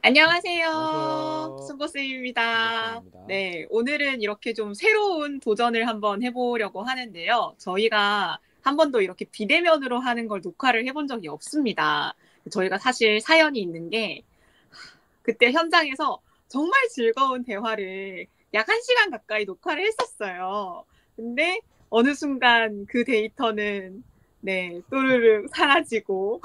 안녕하세요. 안녕하세요. 순보쌤입니다. 김보쌤입니다. 네, 오늘은 이렇게 좀 새로운 도전을 한번 해보려고 하는데요. 저희가 한 번도 이렇게 비대면으로 하는 걸 녹화를 해본 적이 없습니다. 저희가 사실 사연이 있는 게 그때 현장에서 정말 즐거운 대화를 약 1시간 가까이 녹화를 했었어요. 근데 어느 순간 그 데이터는 네, 또르르 사라지고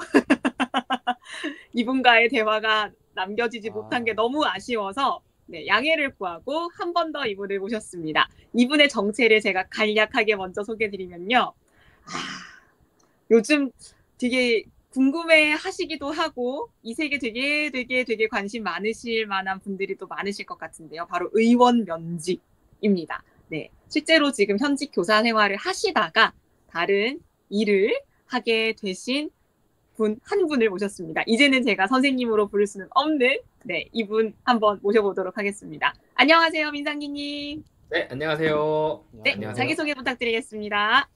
이분과의 대화가 남겨지지 못한 게 아, 너무 아쉬워서 네, 양해를 구하고 한 번 더 이분을 모셨습니다. 이분의 정체를 제가 간략하게 먼저 소개드리면요. 아, 요즘 되게 궁금해 하시기도 하고 이 세계 되게 관심 많으실 만한 분들이 또 많으실 것 같은데요. 바로 의원 면직입니다. 네, 실제로 지금 현직 교사 생활을 하시다가 다른 일을 하게 되신 한 분을 모셨습니다. 이제는 제가 선생님으로 부를 수는 없는 네, 이분 한번 모셔보도록 하겠습니다. 안녕하세요, 민상기님. 네, 안녕하세요. 네, 안녕하세요. 안녕하세요. 자기소개 부탁드리겠습니다.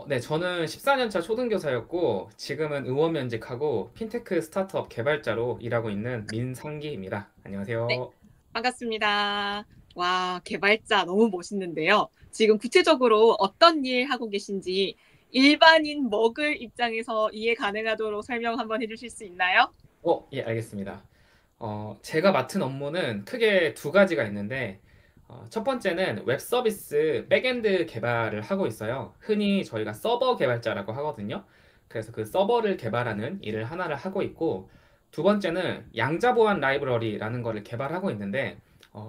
네, 저는 14년차 초등교사였고, 지금은 의원 면직하고, 핀테크 스타트업 개발자로 일하고 있는 민상기입니다. 네, 안녕하세요. 반갑습니다. 와, 개발자 너무 멋있는데요. 지금 구체적으로 어떤 일 하고 계신지 일반인 먹을 입장에서 이해 가능하도록 설명 한번 해주실 수 있나요? 예, 알겠습니다. 제가 맡은 업무는 크게 두 가지가 있는데, 첫 번째는 웹 서비스 백엔드 개발을 하고 있어요. 흔히 저희가 서버 개발자라고 하거든요. 그래서 그 서버를 개발하는 일을 하나를 하고 있고, 두 번째는 양자 보안 라이브러리라는 거를 개발하고 있는데,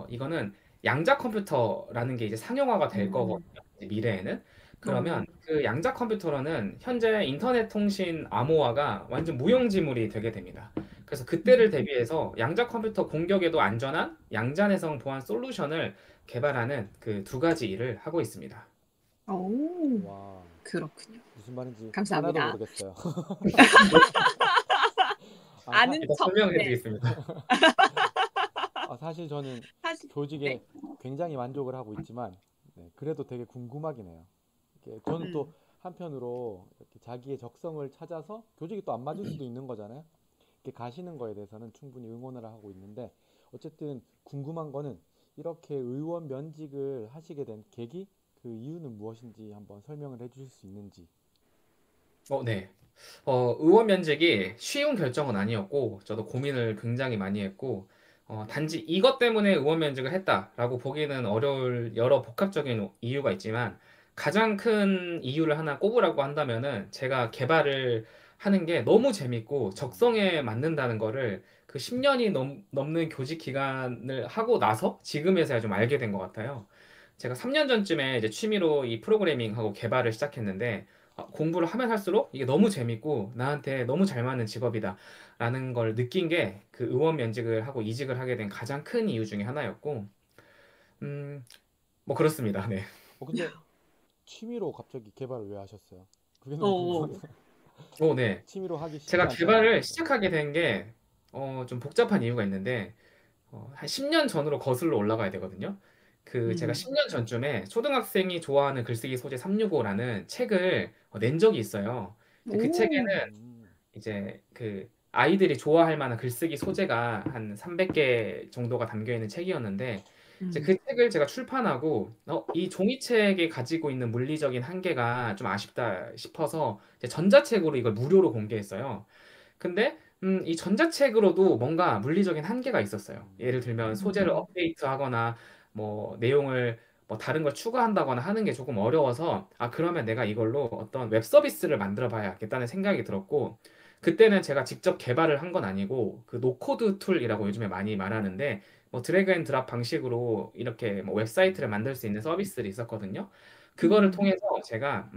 이거는 양자 컴퓨터라는 게 이제 상용화가 될 음, 거거든요. 이제 미래에는. 어, 그러면 그 양자 컴퓨터로는 현재 인터넷 통신 암호화가 완전 무용지물이 되게 됩니다. 그래서 그때를 대비해서 양자 컴퓨터 공격에도 안전한 양자 내성 보안 솔루션을 개발하는 그 두 가지 일을 하고 있습니다. 오, 와, 그렇군요. 무슨 말인지 하나도 감사합니다. 모르겠어요. 아, 아는 일단 척. 설명해 네. 드리겠습니다. 사실 저는 사실, 네. 조직에 굉장히 만족을 하고 있지만, 네, 그래도 되게 궁금하긴 해요. 저는 또 음, 한편으로 이렇게 자기의 적성을 찾아서 조직이 또 안 맞을 수도 있는 거잖아요. 이렇게 가시는 거에 대해서는 충분히 응원을 하고 있는데, 어쨌든 궁금한 거는 이렇게 의원 면직을 하시게 된 계기, 그 이유는 무엇인지 한번 설명을 해주실 수 있는지. 네. 의원 면직이 쉬운 결정은 아니었고, 저도 고민을 굉장히 많이 했고, 단지 이것 때문에 의원 면직을 했다라고 보기는 어려울 여러 복합적인 이유가 있지만, 가장 큰 이유를 하나 꼽으라고 한다면은, 제가 개발을 하는 게 너무 재밌고, 적성에 맞는다는 거를 그 10년이 넘는 교직 기간을 하고 나서 지금에서야 좀 알게 된 것 같아요. 제가 3년 전쯤에 이제 취미로 이 프로그래밍하고 개발을 시작했는데, 공부를 하면 할수록 이게 너무 재밌고 나한테 너무 잘 맞는 직업이다 라는 걸 느낀 게 그 의원 면직을 하고 이직을 하게 된 가장 큰 이유 중에 하나였고 음, 뭐 그렇습니다. 네. 근데 취미로 갑자기 개발을 왜 하셨어요? 그게 너무 궁금하긴 어, 해요. 네. 취미로 하기 쉽지 제가 않잖아요. 개발을 네. 시작하게 된 게 좀 복잡한 이유가 있는데 한 10년 전으로 거슬러 올라가야 되거든요. 제가 음. 10년 전쯤에 초등학생이 좋아하는 글쓰기 소재 365라는 책을 낸 적이 있어요. 근데 그 오, 책에는 이제 그 아이들이 좋아할 만한 글쓰기 소재가 한 300개 정도가 담겨 있는 책이었는데 이제 음. 그 책을 제가 출판하고 이 종이책이 가지고 있는 물리적인 한계가 좀 아쉽다 싶어서 이제 전자책으로 이걸 무료로 공개했어요. 근데 이 전자책으로도 뭔가 물리적인 한계가 있었어요. 예를 들면 소재를 음. 업데이트하거나 뭐 내용을 뭐 다른 걸 추가한다거나 하는 게 조금 어려워서 그러면 내가 이걸로 어떤 웹 서비스를 만들어 봐야겠다는 생각이 들었고 그때는 제가 직접 개발을 한 건 아니고 그 노코드 툴이라고 요즘에 많이 말하는데 뭐 드래그 앤 드랍 방식으로 이렇게 뭐 웹사이트를 만들 수 있는 서비스들이 있었거든요. 그거를 음. 통해서 제가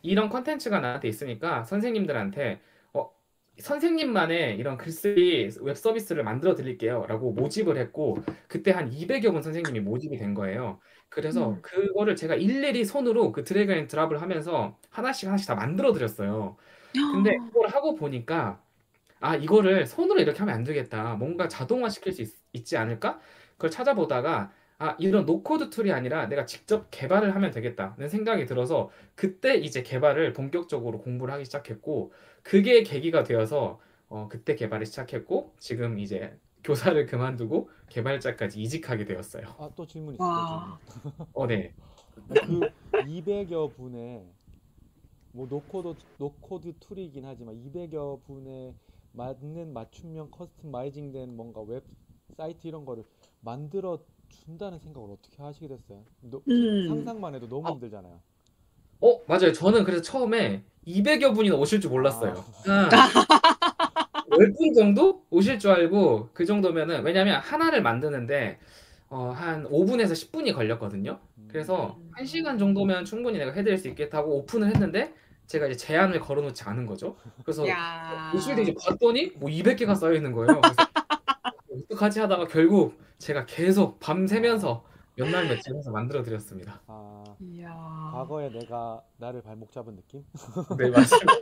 이런 컨텐츠가 나한테 있으니까 선생님들한테 어, 선생님만의 이런 글쓰기 웹 서비스를 만들어 드릴게요. 라고 모집을 했고, 그때 한 200여 분 선생님이 모집이 된 거예요. 그래서 음. 그거를 제가 일일이 손으로 그 드래그 앤 드랍을 하면서 하나씩 하나씩 다 만들어 드렸어요. 근데 그걸 하고 보니까 이거를 손으로 이렇게 하면 안 되겠다. 뭔가 자동화 시킬 수 있지 않을까? 그걸 찾아보다가, 이런 노코드 툴이 아니라 내가 직접 개발을 하면 되겠다는 생각이 들어서, 그때 이제 개발을 본격적으로 공부를 하기 시작했고, 그게 계기가 되어서, 그때 개발을 시작했고, 지금 이제 교사를 그만두고 개발자까지 이직하게 되었어요. 아, 또 질문 있어요. 와. 네. 그 200여 분의 뭐 노코드 툴이긴 하지만 200여 분의 맞는 맞춤형 커스터마이징된 뭔가 웹사이트 이런 거를 만들어 준다는 생각을 어떻게 하시게 됐어요? 음. 상상만 해도 너무 어, 힘들잖아요. 맞아요. 저는 그래서 처음에 200여 분이나 오실 줄 아, 몰랐어요. 한 10분 정도 오실 줄 알고 그 정도면은 왜냐면 하나를 만드는데 한 5분에서 10분이 걸렸거든요. 그래서 음, 1시간 정도면 충분히 내가 해드릴 수 있겠다고 오픈을 했는데 제가 이제 제한을 걸어놓지 않은 거죠. 그래서 오실 때 야. 이제 봤더니 뭐 200개가 쌓여 있는 거예요. 그래서 어떡하지 하다가 결국 제가 계속 아, 밤새면서 몇 날 며칠 해서 만들어 드렸습니다. 아, 이야. 과거에 내가 나를 발목 잡은 느낌? 네, 맞습니다.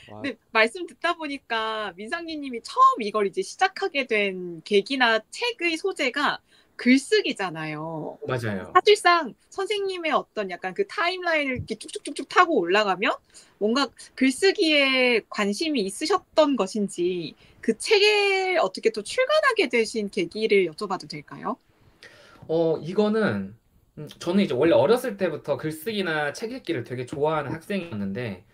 와, 근데 말씀 듣다 보니까 민상기 님이 처음 이걸 이제 시작하게 된 계기나 책의 소재가 글쓰기잖아요. 맞아요. 사실상 선생님의 어떤 약간 그 타임라인을 이렇게 쭉쭉쭉쭉 타고 올라가면 뭔가 글쓰기에 관심이 있으셨던 것인지 그 책에 어떻게 또 출간하게 되신 계기를 여쭤봐도 될까요? 이거는 저는 이제 원래 어렸을 때부터 글쓰기나 책 읽기를 되게 좋아하는 학생이었는데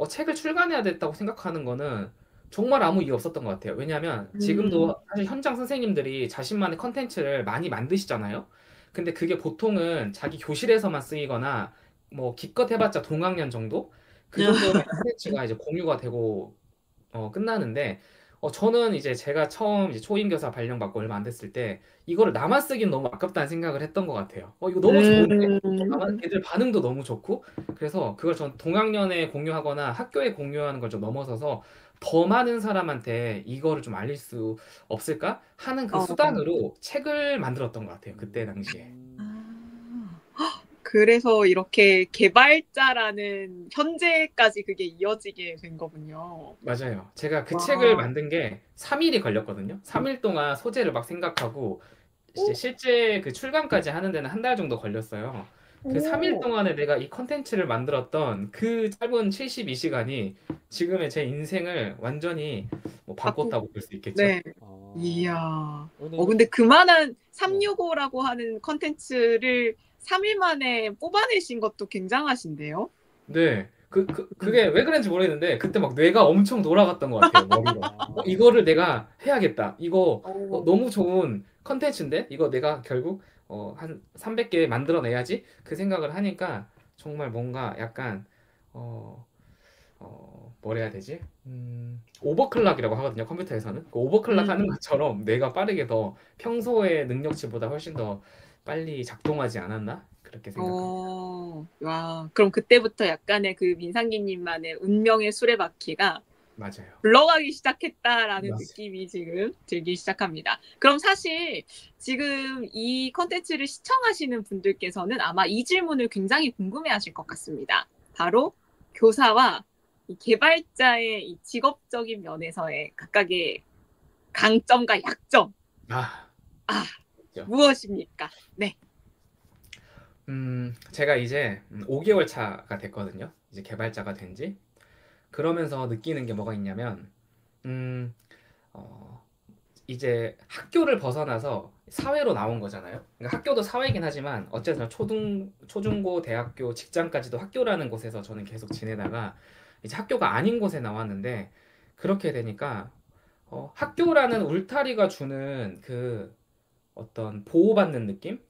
책을 출간해야 됐다고 생각하는 거는 정말 아무 이유 없었던 것 같아요. 왜냐하면 음, 지금도 사실 현장 선생님들이 자신만의 컨텐츠를 많이 만드시잖아요. 근데 그게 보통은 자기 교실에서만 쓰이거나 뭐 기껏 해봤자 동학년 정도? 그 정도의 컨텐츠가 이제 공유가 되고 끝나는데 저는 이제 제가 처음 이제 초임교사 발령받고 얼마 안 됐을 때 이거를 남아 쓰긴 너무 아깝다는 생각을 했던 것 같아요. 이거 너무 좋은데? 애들 반응도 너무 좋고 그래서 그걸 전 동학년에 공유하거나 학교에 공유하는 걸 좀 넘어서서 더 많은 사람한테 이거를 좀 알릴 수 없을까 하는 그 어, 수단으로 책을 만들었던 것 같아요. 그때 당시에. 그래서 이렇게 개발자라는 현재까지 그게 이어지게 된 거군요. 맞아요. 제가 그 책을 와. 만든 게 3일이 걸렸거든요. 3일 동안 소재를 막 생각하고 이제 오, 실제 그 출간까지 하는 데는 한 달 정도 걸렸어요. 그 3일 오. 동안에 내가 이 컨텐츠를 만들었던 그 짧은 72시간이 지금의 제 인생을 완전히 뭐 바꾸, 바꿨다고 볼 수 있겠죠. 네. 어, 이야. 근데 이거 근데 그만한 네. 365라고 하는 컨텐츠를 3일 만에 뽑아내신 것도 굉장한데요? 네. 음. 그게 왜 그런지 모르겠는데 그때 막 뇌가 엄청 돌아갔던 것 같아요. 머리가. 아, 이거를 내가 해야겠다. 이거 어, 너무 좋은 컨텐츠인데 이거 내가 결국 한 300개 만들어내야지 그 생각을 하니까 정말 뭔가 약간 어, 뭘 해야 되지? 오버클럭이라고 하거든요. 컴퓨터에서는. 그 오버클럭 하는 음. 것처럼 뇌가 빠르게 더 평소의 능력치보다 훨씬 더 빨리 작동하지 않았나? 그렇게 생각합니다. 와. 그럼 그때부터 약간의 그 민상기님만의 운명의 수레바퀴가 맞아요. 굴러가기 시작했다라는 맞아요. 느낌이 지금 들기 시작합니다. 그럼 사실 지금 이 컨텐츠를 시청하시는 분들께서는 아마 이 질문을 굉장히 궁금해하실 것 같습니다. 바로 교사와 이 개발자의 이 직업적인 면에서의 각각의 강점과 약점, 아, 아, 그죠. 무엇입니까? 네. 제가 이제 5개월 차가 됐거든요. 이제 개발자가 된 지. 그러면서 느끼는 게 뭐가 있냐면, 음, 어, 이제 학교를 벗어나서 사회로 나온 거잖아요. 그러니까 학교도 사회이긴 하지만, 어쨌든 초중고, 대학교, 직장까지도 학교라는 곳에서 저는 계속 지내다가, 이제 학교가 아닌 곳에 나왔는데, 그렇게 되니까, 학교라는 울타리가 주는 그 어떤 보호받는 느낌?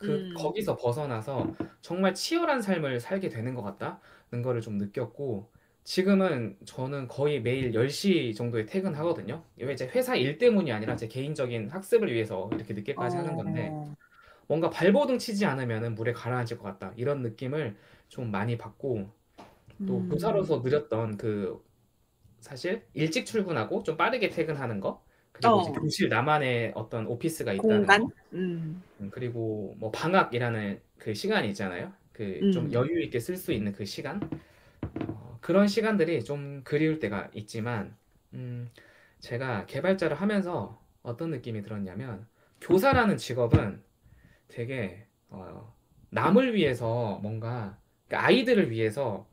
음, 거기서 벗어나서 정말 치열한 삶을 살게 되는 것 같다는 거를 좀 느꼈고, 지금은 저는 거의 매일 10시 정도에 퇴근하거든요. 왜 이제 회사 일 때문이 아니라 제 개인적인 학습을 위해서 이렇게 늦게까지 하는 건데, 어, 뭔가 발버둥 치지 않으면 물에 가라앉을 것 같다. 이런 느낌을 좀 많이 받고, 또 음, 교사로서 누렸던 사실 일찍 출근하고 좀 빠르게 퇴근하는 거, 그리고 이제 어, 교실 나만의 어떤 오피스가 있다는 공간? 거, 그리고 뭐 방학이라는 그 시간이 있잖아요. 그 좀 음, 여유 있게 쓸 수 있는 그 시간, 그런 시간들이 좀 그리울 때가 있지만, 음, 제가 개발자를 하면서 어떤 느낌이 들었냐면, 교사라는 직업은 되게 남을 위해서 뭔가 그러니까 아이들을 위해서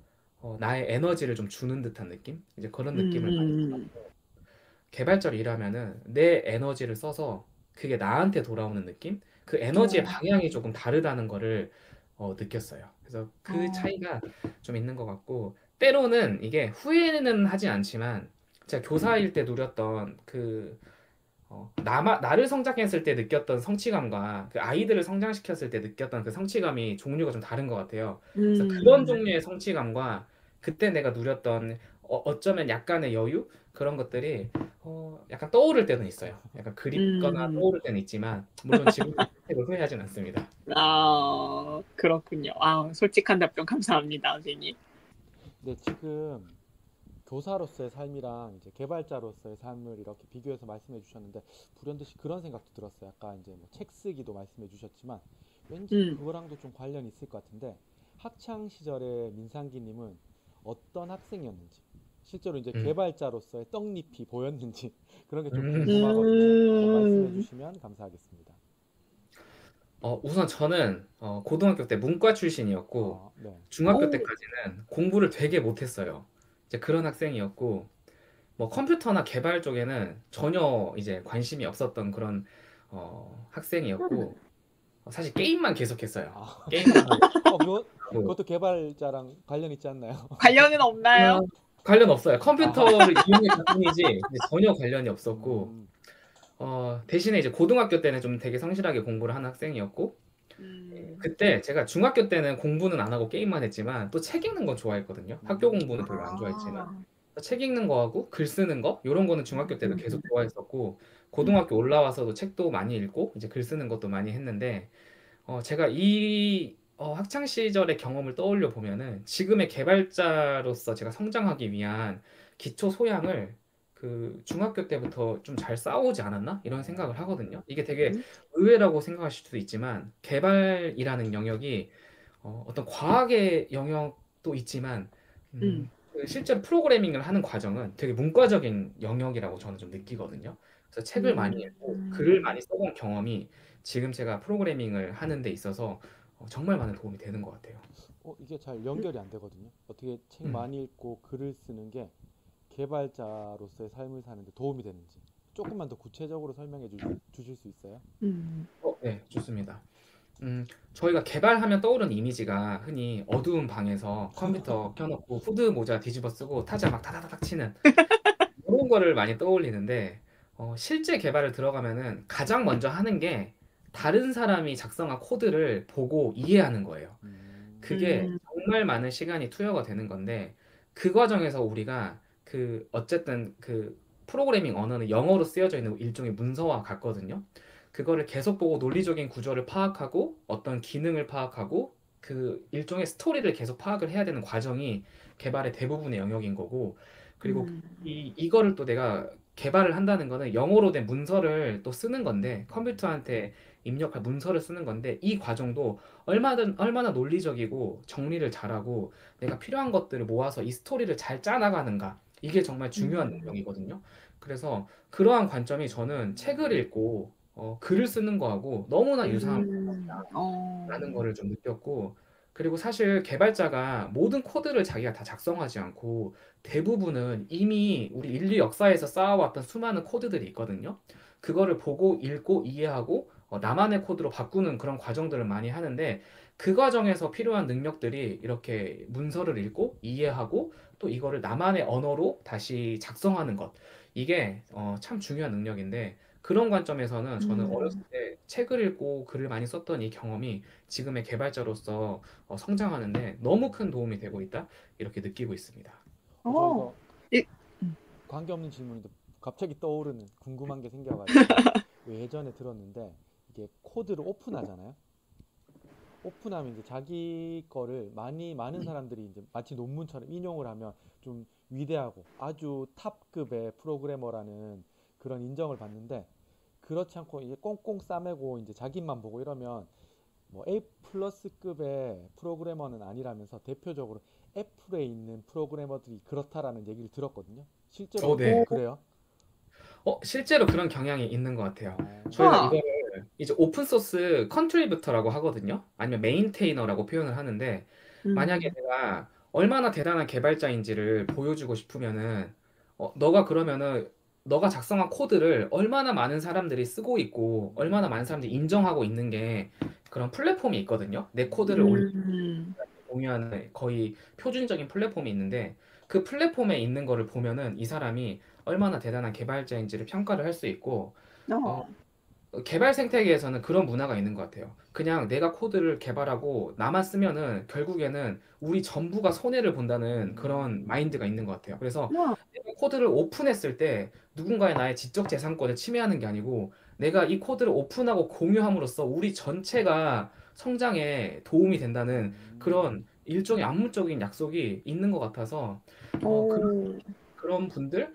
나의 에너지를 좀 주는 듯한 느낌? 이제 그런 느낌을 많이 음, 받았고, 개발자로 일하면은 내 에너지를 써서 그게 나한테 돌아오는 느낌? 그 에너지의 어, 방향이 조금 다르다는 거를 느꼈어요. 그래서 그 어, 차이가 좀 있는 것 같고, 때로는 이게 후회는 하지 않지만, 제가 교사일 때 누렸던 나를 성장했을 때 느꼈던 성취감과 그 아이들을 성장시켰을 때 느꼈던 그 성취감이 종류가 좀 다른 것 같아요. 그래서 그런 음, 종류의 성취감과 그때 내가 누렸던 어쩌면 약간의 여유? 그런 것들이 약간 떠오를 때는 있어요. 약간 그립거나 음, 떠오를 때는 있지만, 물론 지금 선택을 후회하진 않습니다. 그렇군요. 솔직한 답변 감사합니다, 선생님. 근데 지금 교사로서의 삶이랑 이제 개발자로서의 삶을 이렇게 비교해서 말씀해 주셨는데 불현듯이 그런 생각도 들었어요. 아까 이제 뭐 책 쓰기도 말씀해 주셨지만 왠지 음, 그거랑도 좀 관련이 있을 것 같은데 학창 시절에 민상기님은 어떤 학생이었는지 실제로 이제 음. 개발자로서의 떡잎이 보였는지 그런 게 좀 음. 궁금하거든요. 말씀해 음, 주시면 감사하겠습니다. 우선 저는 고등학교 때 문과 출신이었고, 아, 네. 중학교 오, 때까지는 공부를 되게 못했어요. 이제 그런 학생이었고, 뭐 컴퓨터나 개발 쪽에는 전혀 이제 관심이 없었던 그런 학생이었고, 사실 게임만 계속했어요. 아, 게임만 하고 그것도 개발자랑 관련 있지 않나요? 관련은 없나요? 관련 없어요. 아, 컴퓨터를 이용했을 뿐이지 이제 전혀 관련이 없었고, 음, 대신에 이제 고등학교 때는 좀 되게 성실하게 공부를 한 학생이었고, 음, 그때 제가 중학교 때는 공부는 안 하고 게임만 했지만 또 책 읽는 건 좋아했거든요. 학교 공부는 별로 안 좋아했지만 아, 책 읽는 거하고 글 쓰는 거 이런 거는 중학교 때도 계속 음, 좋아했었고, 고등학교 올라와서도 책도 많이 읽고 이제 글 쓰는 것도 많이 했는데, 제가 이 학창 시절의 경험을 떠올려 보면은 지금의 개발자로서 제가 성장하기 위한 기초 소양을 그 중학교 때부터 좀 잘 쌓아오지 않았나? 이런 생각을 하거든요. 이게 되게 음, 의외라고 생각하실 수도 있지만, 개발이라는 영역이 어떤 과학의 영역도 있지만, 음, 그 실제로 프로그래밍을 하는 과정은 되게 문과적인 영역이라고 저는 좀 느끼거든요. 그래서 책을 많이 읽고 글을 음, 많이 써본 경험이 지금 제가 프로그래밍을 하는 데 있어서 정말 많은 도움이 되는 것 같아요. 이게 잘 연결이 안 되거든요. 어떻게 책 음. 많이 읽고 글을 쓰는 게 개발자로서의 삶을 사는데 도움이 되는지 조금만 더 구체적으로 설명해 주실 수 있어요? 음, 네, 좋습니다. 저희가 개발하면 떠오르는 이미지가 흔히 어두운 방에서 컴퓨터 켜놓고 후드 모자 뒤집어 쓰고 타자 막 타다닥 치는 그런 거를 많이 떠올리는데, 실제 개발을 들어가면은 가장 먼저 하는 게 다른 사람이 작성한 코드를 보고 이해하는 거예요. 그게 음, 정말 많은 시간이 투여가 되는 건데, 그 과정에서 우리가 어쨌든 그 프로그래밍 언어는 영어로 쓰여져 있는 일종의 문서와 같거든요. 그거를 계속 보고 논리적인 구조를 파악하고 어떤 기능을 파악하고 그 일종의 스토리를 계속 파악을 해야 되는 과정이 개발의 대부분의 영역인 거고, 그리고 음, 이거를 또 내가 개발을 한다는 거는 영어로 된 문서를 또 쓰는 건데, 컴퓨터한테 입력할 문서를 쓰는 건데, 이 과정도 얼마나 논리적이고 정리를 잘하고 내가 필요한 것들을 모아서 이 스토리를 잘 짜나가는가, 이게 정말 중요한 음, 능력이거든요. 그래서 그러한 관점이 저는 책을 읽고 글을 쓰는 거하고 너무나 유사한 라는 어, 거를 좀 느꼈고, 그리고 사실 개발자가 모든 코드를 자기가 다 작성하지 않고 대부분은 이미 우리 인류 역사에서 쌓아왔던 수많은 코드들이 있거든요. 그거를 보고 읽고 이해하고 나만의 코드로 바꾸는 그런 과정들을 많이 하는데, 그 과정에서 필요한 능력들이 이렇게 문서를 읽고 이해하고 또 이거를 나만의 언어로 다시 작성하는 것, 이게 참 중요한 능력인데, 그런 관점에서는 저는 어렸을 음, 때 책을 읽고 글을 많이 썼던 이 경험이 지금의 개발자로서 성장하는데 너무 큰 도움이 되고 있다, 이렇게 느끼고 있습니다. 어, 저희가 이- 음, 관계없는 질문인데 갑자기 떠오르는 궁금한 게 생겨가지고 예전에 들었는데 이게 코드를 오픈하잖아요. 오픈하면 이제 자기 거를 많은 사람들이 이제 마치 논문처럼 인용을 하면 좀 위대하고 아주 탑급의 프로그래머라는 그런 인정을 받는데 그렇지 않고 이제 꽁꽁 싸매고 이제 자기만 보고 이러면 뭐 A 플러스급의 프로그래머는 아니라면서 대표적으로 애플에 있는 프로그래머들이 그렇다라는 얘기를 들었거든요. 실제로 네. 그래요? 실제로 그런 경향이 있는 것 같아요. 저희가 와, 이거를 이제 오픈 소스 컨트리뷰터라고 하거든요. 아니면 메인테이너라고 표현을 하는데, 만약에 음, 내가 얼마나 대단한 개발자인지를 보여주고 싶으면은 너가 그러면은 너가 작성한 코드를 얼마나 많은 사람들이 쓰고 있고 얼마나 많은 사람들이 인정하고 있는 게 그런 플랫폼이 있거든요. 내 코드를 음, 공유하는 거의 표준적인 플랫폼이 있는데 그 플랫폼에 있는 거를 보면은 이 사람이 얼마나 대단한 개발자인지를 평가를 할 수 있고 어, 어, 개발 생태계에서는 그런 문화가 있는 것 같아요. 그냥 내가 코드를 개발하고 나만 쓰면은 결국에는 우리 전부가 손해를 본다는 그런 마인드가 있는 것 같아요. 그래서 어, 내가 코드를 오픈했을 때 누군가의 나의 지적 재산권을 침해하는 게 아니고 내가 이 코드를 오픈하고 공유함으로써 우리 전체가 성장에 도움이 된다는 그런 일종의 암묵적인 약속이 있는 것 같아서 오, 그런 분들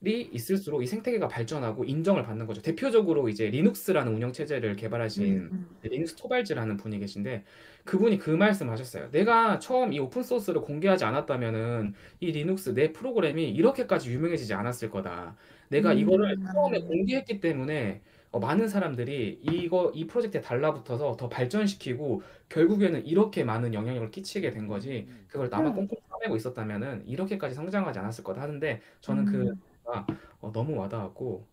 이 있을수록 이 생태계가 발전하고 인정을 받는 거죠. 대표적으로 이제 리눅스라는 운영 체제를 개발하신 리눅스 토발즈라는 분이 계신데 그분이 그 말씀하셨어요. 내가 처음 이 오픈 소스를 공개하지 않았다면은 이 리눅스 내 프로그램이 이렇게까지 유명해지지 않았을 거다. 내가 이거를 처음에 음, 공개했기 때문에 많은 사람들이 이 프로젝트에 달라붙어서 더 발전시키고 결국에는 이렇게 많은 영향력을 끼치게 된 거지. 그걸 나만 음, 꽁꽁 싸매고 있었다면은 이렇게까지 성장하지 않았을 거다 하는데 저는 그 음, 가 너무 와닿았고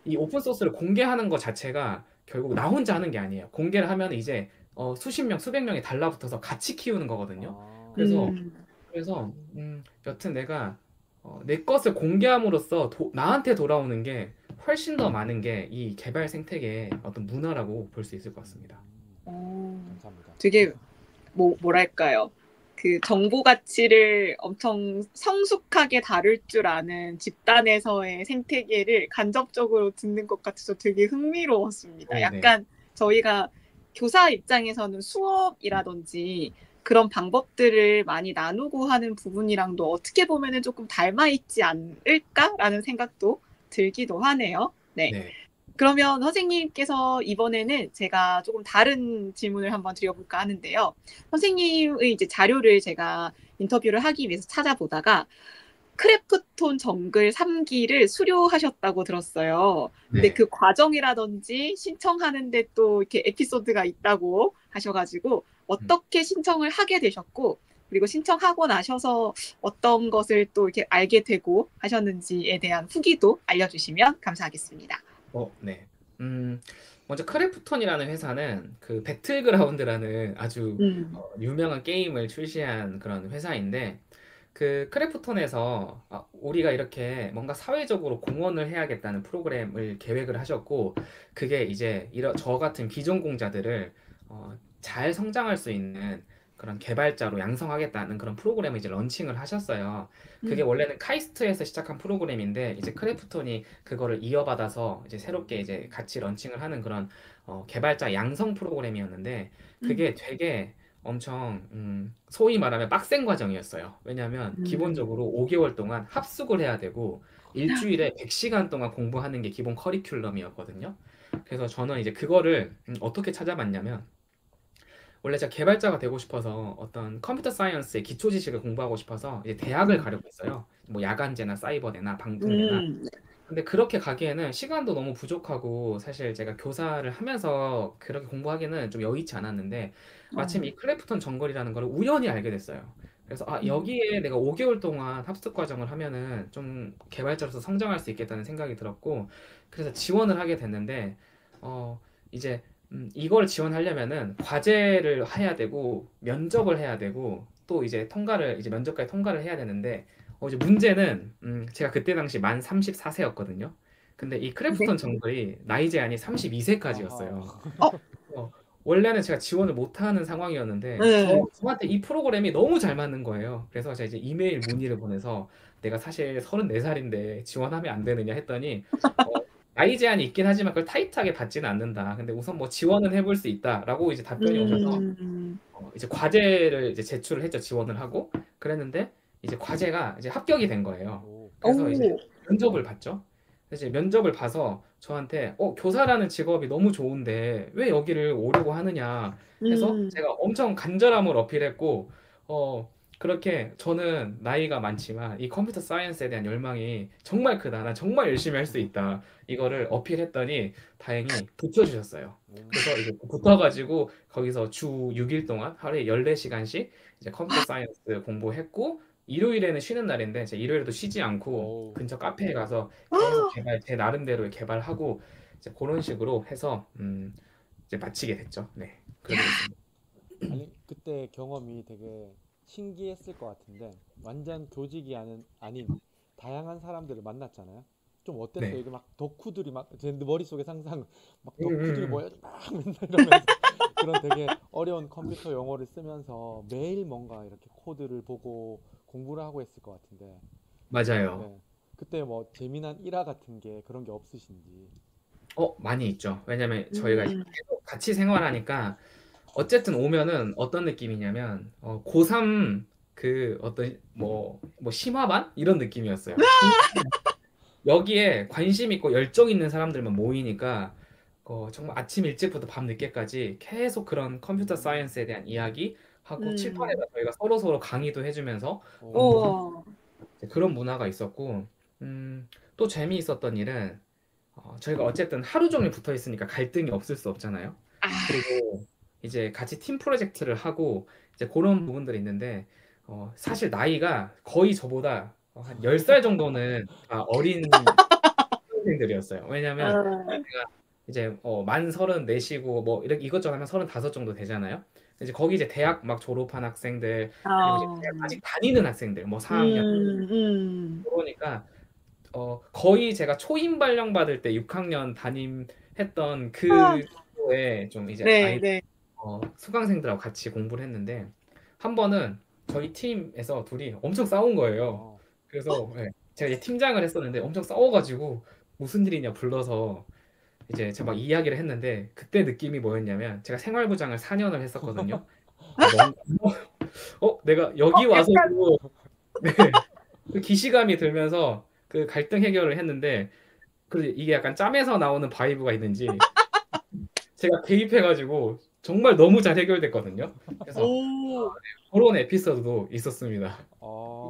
이 오픈 소스를 공개하는 것 자체가 결국 나 혼자 하는 게 아니에요. 공개를 하면 이제 수십 명, 수백 명이 달라붙어서 같이 키우는 거거든요. 그래서 음, 여튼 내가 내 것을 공개함으로써 나한테 돌아오는 게 훨씬 더 많은 게 이 개발 생태계의 어떤 문화라고 볼 수 있을 것 같습니다. 오, 감사합니다. 되게 뭐랄까요? 그 정보 가치를 엄청 성숙하게 다룰 줄 아는 집단에서의 생태계를 간접적으로 듣는 것 같아서 되게 흥미로웠습니다. 네. 약간 저희가 교사 입장에서는 수업이라든지 그런 방법들을 많이 나누고 하는 부분이랑도 어떻게 보면은 조금 닮아 있지 않을까라는 생각도 들기도 하네요. 네. 네. 그러면 선생님께서 이번에는 제가 조금 다른 질문을 한번 드려볼까 하는데요. 선생님의 이제 자료를 제가 인터뷰를 하기 위해서 찾아보다가 크래프톤 정글 3기를 수료하셨다고 들었어요. 근데 네. 그 과정이라든지 신청하는데 또 이렇게 에피소드가 있다고 하셔가지고 어떻게 신청을 하게 되셨고 그리고 신청하고 나셔서 어떤 것을 또 이렇게 알게 되고 하셨는지에 대한 후기도 알려주시면 감사하겠습니다. 네. 먼저 크래프톤이라는 회사는 그 배틀그라운드라는 아주 음. 유명한 게임을 출시한 그런 회사인데 그 크래프톤에서 우리가 이렇게 뭔가 사회적으로 공헌을 해야겠다는 프로그램을 계획을 하셨고 그게 이제 저 같은 비전공자들을 잘 성장할 수 있는 그런 개발자로 양성하겠다는 그런 프로그램을 이제 런칭을 하셨어요. 그게 음. 원래는 카이스트에서 시작한 프로그램인데 이제 크래프톤이 그거를 이어받아서 이제 새롭게 이제 같이 런칭을 하는 그런 개발자 양성 프로그램이었는데 음. 그게 되게 엄청 소위 말하면 빡센 과정이었어요. 왜냐하면 음. 기본적으로 5개월 동안 합숙을 해야 되고 일주일에 100시간 동안 공부하는 게 기본 커리큘럼이었거든요. 그래서 저는 이제 그거를 어떻게 찾아봤냐면 원래 제가 개발자가 되고 싶어서 어떤 컴퓨터 사이언스의 기초 지식을 공부하고 싶어서 이제 대학을 음. 가려고 했어요. 뭐 야간제나 사이버대나 방통대나. 음. 근데 그렇게 가기에는 시간도 너무 부족하고 사실 제가 교사를 하면서 그렇게 공부하기는 좀 여의치 않았는데 마침 어. 이 클래프톤 정글이라는 걸 우연히 알게 됐어요. 그래서 음. 여기에 내가 5개월 동안 합숙 과정을 하면은 좀 개발자로서 성장할 수 있겠다는 생각이 들었고 그래서 지원을 하게 됐는데 이제 이걸 지원하려면은 과제를 해야 되고 면접을 해야 되고 또 이제 면접까지 통과를 해야 되는데 이제 문제는 제가 그때 당시 만 34세였거든요. 근데 이 네. 크래프톤 정글이 나이 제한이 아하. 32세까지였어요. 어. 원래는 제가 지원을 못하는 상황이었는데 네. 저한테 이 프로그램이 너무 잘 맞는 거예요. 그래서 제가 이제 이메일 문의를 보내서 내가 사실 34살인데 지원하면 안 되느냐 했더니 어, 나이 제한이 있긴 하지만 그걸 타이트하게 받지는 않는다. 근데 우선 뭐 지원은 해볼 수 있다라고 이제 답변이 오셔서 음. 이제 과제를 이제 제출을 했죠. 지원을 하고 그랬는데 이제 과제가 이제 합격이 된 거예요. 오. 그래서 이제 오. 면접을 봤죠. 그래서 이제 면접을 봐서 저한테 교사라는 직업이 너무 좋은데 왜 여기를 오려고 하느냐 해서 음. 제가 엄청 간절함을 어필했고 그렇게 저는 나이가 많지만 이 컴퓨터 사이언스에 대한 열망이 정말 크다. 난 정말 열심히 할 수 있다. 이거를 어필했더니 다행히 붙여주셨어요. 그래서 이제 붙어가지고 거기서 주 6일 동안 하루에 14시간씩 이제 컴퓨터 사이언스 공부했고 일요일에는 쉬는 날인데 제가 일요일에도 쉬지 않고 오. 근처 카페에 가서 계속 제 나름대로 개발하고 이제 그런 식으로 해서 이제 마치게 됐죠. 네, 그렇게 됐습니다. 아니, 그때 경험이 되게 신기했을 것 같은데, 완전 교직이 아닌 다양한 사람들을 만났잖아요. 좀 어땠어요? 네. 이게 막 덕후들이 막, 제 머릿속에 상상, 막 음, 덕후들이 음, 모여서 막 맨날 이러면서 그런 되게 어려운 컴퓨터 용어를 쓰면서 매일 뭔가 이렇게 코드를 보고 공부를 하고 했을 것 같은데, 맞아요. 네. 그때 뭐 재미난 일화 같은 게 그런 게 없으신지. 많이 있죠. 왜냐면 저희가 이제 음. 계속 같이 생활하니까 어쨌든 오면은 어떤 느낌이냐면 고3 그 어떤 뭐 심화반 이런 느낌이었어요. 정말 여기에 관심 있고 열정 있는 사람들만 모이니까 정말 아침 일찍부터 밤 늦게까지 계속 그런 컴퓨터 음, 사이언스에 대한 이야기 하고 칠판에다 음. 저희가 서로 강의도 해주면서 공부하고 오, 우와. 그런 문화가 있었고 또 재미있었던 일은 저희가 어쨌든 하루 종일 붙어 있으니까 갈등이 없을 수 없잖아요. 아, 그리고 이제 같이 팀 프로젝트를 하고 이제 그런 부분들이 있는데 사실 나이가 거의 저보다 한 10살 정도는 다 어린 학생들이었어요. 왜냐면 아, 제가 이제 만 34이고 뭐 이렇게 이것저것 하면 35 정도 되잖아요. 이제 거기 이제 대학 막 졸업한 학생들 그리고 이제 아, 대학 아직 다니는 학생들 뭐 4학년 그러니까 거의 제가 초임 발령 받을 때 6학년 담임했던 아, 그 정도의 좀 이제 네, 네. 수강생들하고 같이 공부를 했는데 한 번은 저희 팀에서 둘이 엄청 싸운 거예요. 어, 그래서 네, 제가 이제 팀장을 했었는데 엄청 싸워가지고 무슨 일이냐 불러서 이제 제가 막 이야기를 했는데 그때 느낌이 뭐였냐면 제가 생활부장을 4년을 했었거든요. 뭔가 내가 여기 약간, 와서도 네, 그 기시감이 들면서 그 갈등 해결을 했는데 그 이게 약간 짬에서 나오는 바이브가 있는지 제가 개입해가지고 정말 너무 잘 해결됐거든요. 그래서 오. 그런 에피소드도 있었습니다. 어.